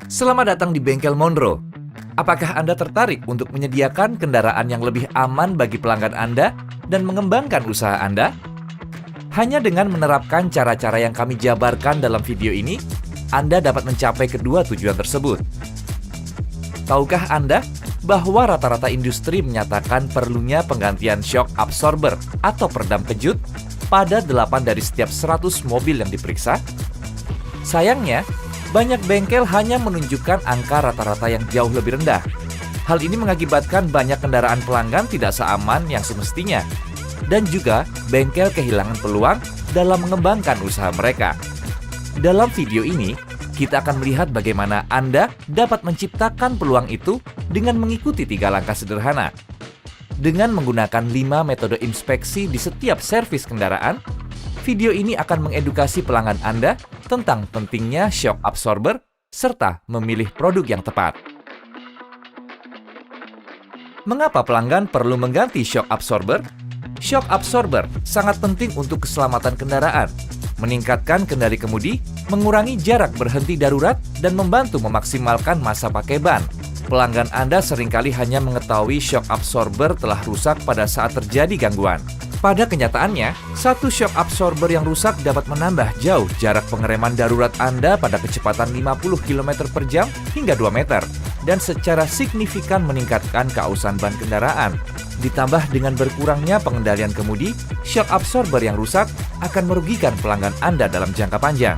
Selamat datang di Bengkel Monroe. Apakah Anda tertarik untuk menyediakan kendaraan yang lebih aman bagi pelanggan Anda dan mengembangkan usaha Anda? Hanya dengan menerapkan cara-cara yang kami jabarkan dalam video ini, Anda dapat mencapai kedua tujuan tersebut. Tahukah Anda bahwa rata-rata industri menyatakan perlunya penggantian shock absorber atau peredam kejut pada 8 dari setiap 100 mobil yang diperiksa? Sayangnya, banyak bengkel hanya menunjukkan angka rata-rata yang jauh lebih rendah. Hal ini mengakibatkan banyak kendaraan pelanggan tidak seaman yang semestinya, dan juga bengkel kehilangan peluang dalam mengembangkan usaha mereka. Dalam video ini, kita akan melihat bagaimana Anda dapat menciptakan peluang itu dengan mengikuti 3 langkah sederhana. Dengan menggunakan 5 metode inspeksi di setiap servis kendaraan, video ini akan mengedukasi pelanggan Anda tentang pentingnya shock absorber serta memilih produk yang tepat. Mengapa pelanggan perlu mengganti shock absorber? Shock absorber sangat penting untuk keselamatan kendaraan, meningkatkan kendali kemudi, mengurangi jarak berhenti darurat, dan membantu memaksimalkan masa pakai ban. Pelanggan Anda seringkali hanya mengetahui shock absorber telah rusak pada saat terjadi gangguan. Pada kenyataannya, satu shock absorber yang rusak dapat menambah jauh jarak pengereman darurat Anda pada kecepatan 50 km per jam hingga 2 meter, dan secara signifikan meningkatkan keausan ban kendaraan. Ditambah dengan berkurangnya pengendalian kemudi, shock absorber yang rusak akan merugikan pelanggan Anda dalam jangka panjang.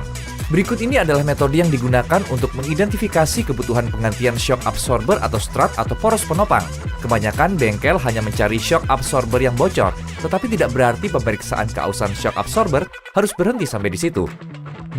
Berikut ini adalah metode yang digunakan untuk mengidentifikasi kebutuhan penggantian shock absorber atau strut atau poros penopang. Kebanyakan bengkel hanya mencari shock absorber yang bocor, tetapi tidak berarti pemeriksaan keausan shock absorber harus berhenti sampai di situ.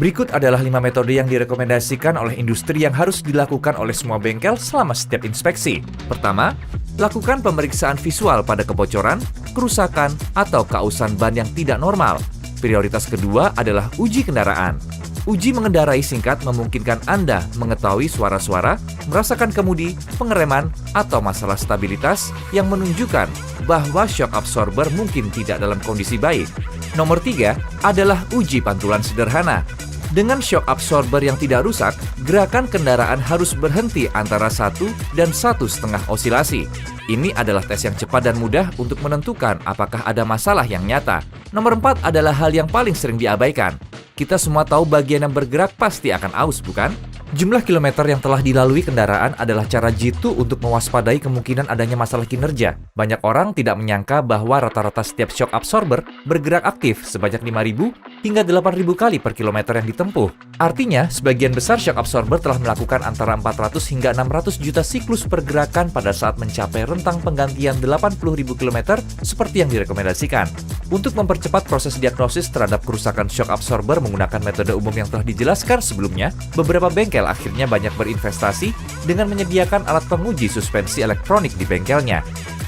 Berikut adalah 5 metode yang direkomendasikan oleh industri yang harus dilakukan oleh semua bengkel selama setiap inspeksi. Pertama, lakukan pemeriksaan visual pada kebocoran, kerusakan, atau keausan ban yang tidak normal. Prioritas kedua adalah uji kendaraan. Uji mengendarai singkat memungkinkan Anda mengetahui suara-suara, merasakan kemudi, pengereman, atau masalah stabilitas yang menunjukkan bahwa shock absorber mungkin tidak dalam kondisi baik. Nomor 3 adalah uji pantulan sederhana. Dengan shock absorber yang tidak rusak, gerakan kendaraan harus berhenti antara 1 dan 1,5 osilasi. Ini adalah tes yang cepat dan mudah untuk menentukan apakah ada masalah yang nyata. Nomor 4 adalah hal yang paling sering diabaikan. Kita semua tahu bagian yang bergerak pasti akan aus, bukan? Jumlah kilometer yang telah dilalui kendaraan adalah cara jitu untuk mewaspadai kemungkinan adanya masalah kinerja. Banyak orang tidak menyangka bahwa rata-rata setiap shock absorber bergerak aktif sebanyak 5.000 hingga 8.000 kali per kilometer yang ditempuh. Artinya, sebagian besar shock absorber telah melakukan antara 400 hingga 600 juta siklus pergerakan pada saat mencapai rentang penggantian 80.000 km seperti yang direkomendasikan. Untuk mempercepat proses diagnosis terhadap kerusakan shock absorber menggunakan metode umum yang telah dijelaskan sebelumnya, beberapa bengkel akhirnya banyak berinvestasi dengan menyediakan alat penguji suspensi elektronik di bengkelnya.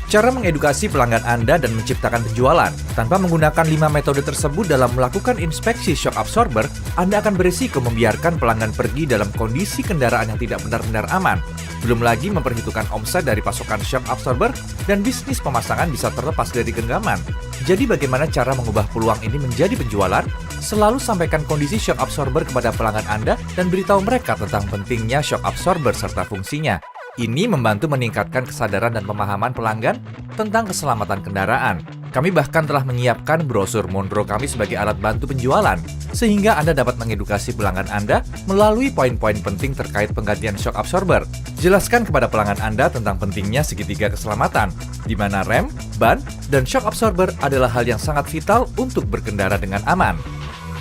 Cara mengedukasi pelanggan Anda dan menciptakan penjualan. Tanpa menggunakan 5 metode tersebut dalam melakukan inspeksi shock absorber, Anda akan berisiko membiarkan pelanggan pergi dalam kondisi kendaraan yang tidak benar-benar aman. Belum lagi memperhitungkan omset dari pasokan shock absorber dan bisnis pemasangan bisa terlepas dari genggaman. Jadi bagaimana cara mengubah peluang ini menjadi penjualan? Selalu sampaikan kondisi shock absorber kepada pelanggan Anda dan beritahu mereka tentang pentingnya shock absorber serta fungsinya. Ini membantu meningkatkan kesadaran dan pemahaman pelanggan tentang keselamatan kendaraan. Kami bahkan telah menyiapkan brosur Monroe kami sebagai alat bantu penjualan, sehingga Anda dapat mengedukasi pelanggan Anda melalui poin-poin penting terkait penggantian shock absorber. Jelaskan kepada pelanggan Anda tentang pentingnya segitiga keselamatan, di mana rem, ban, dan shock absorber adalah hal yang sangat vital untuk berkendara dengan aman.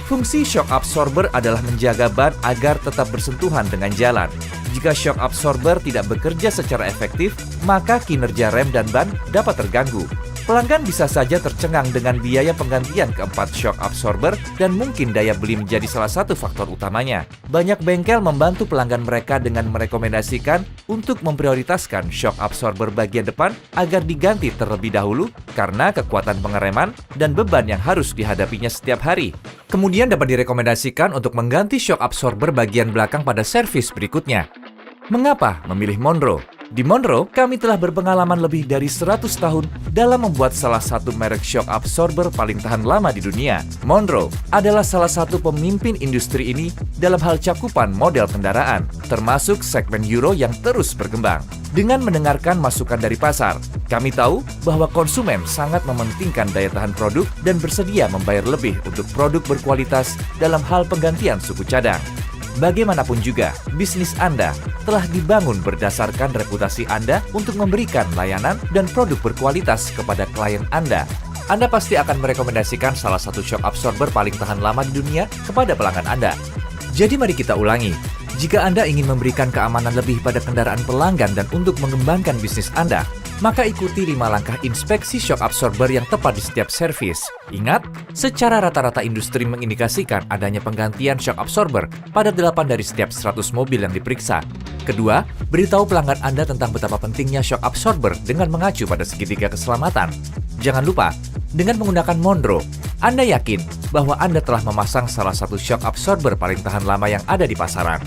Fungsi shock absorber adalah menjaga ban agar tetap bersentuhan dengan jalan. Jika shock absorber tidak bekerja secara efektif, maka kinerja rem dan ban dapat terganggu. Pelanggan bisa saja tercengang dengan biaya penggantian keempat shock absorber dan mungkin daya beli menjadi salah satu faktor utamanya. Banyak bengkel membantu pelanggan mereka dengan merekomendasikan untuk memprioritaskan shock absorber bagian depan agar diganti terlebih dahulu karena kekuatan pengereman dan beban yang harus dihadapinya setiap hari. Kemudian dapat direkomendasikan untuk mengganti shock absorber bagian belakang pada servis berikutnya. Mengapa memilih Monroe? Di Monroe, kami telah berpengalaman lebih dari 100 tahun dalam membuat salah satu merek shock absorber paling tahan lama di dunia. Monroe adalah salah satu pemimpin industri ini dalam hal cakupan model kendaraan, termasuk segmen Euro yang terus berkembang. Dengan mendengarkan masukan dari pasar, kami tahu bahwa konsumen sangat mementingkan daya tahan produk dan bersedia membayar lebih untuk produk berkualitas dalam hal penggantian suku cadang. Bagaimanapun juga, bisnis Anda telah dibangun berdasarkan reputasi Anda untuk memberikan layanan dan produk berkualitas kepada klien Anda. Anda pasti akan merekomendasikan salah satu shock absorber paling tahan lama di dunia kepada pelanggan Anda. Jadi mari kita ulangi. Jika Anda ingin memberikan keamanan lebih pada kendaraan pelanggan dan untuk mengembangkan bisnis Anda, maka ikuti 5 langkah inspeksi shock absorber yang tepat di setiap servis. Ingat, secara rata-rata industri mengindikasikan adanya penggantian shock absorber pada 8 dari setiap 100 mobil yang diperiksa. Kedua, beritahu pelanggan Anda tentang betapa pentingnya shock absorber dengan mengacu pada segitiga keselamatan. Jangan lupa, dengan menggunakan Monroe, Anda yakin bahwa Anda telah memasang salah satu shock absorber paling tahan lama yang ada di pasaran.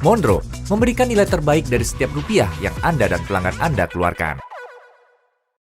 Monroe memberikan nilai terbaik dari setiap rupiah yang Anda dan pelanggan Anda keluarkan.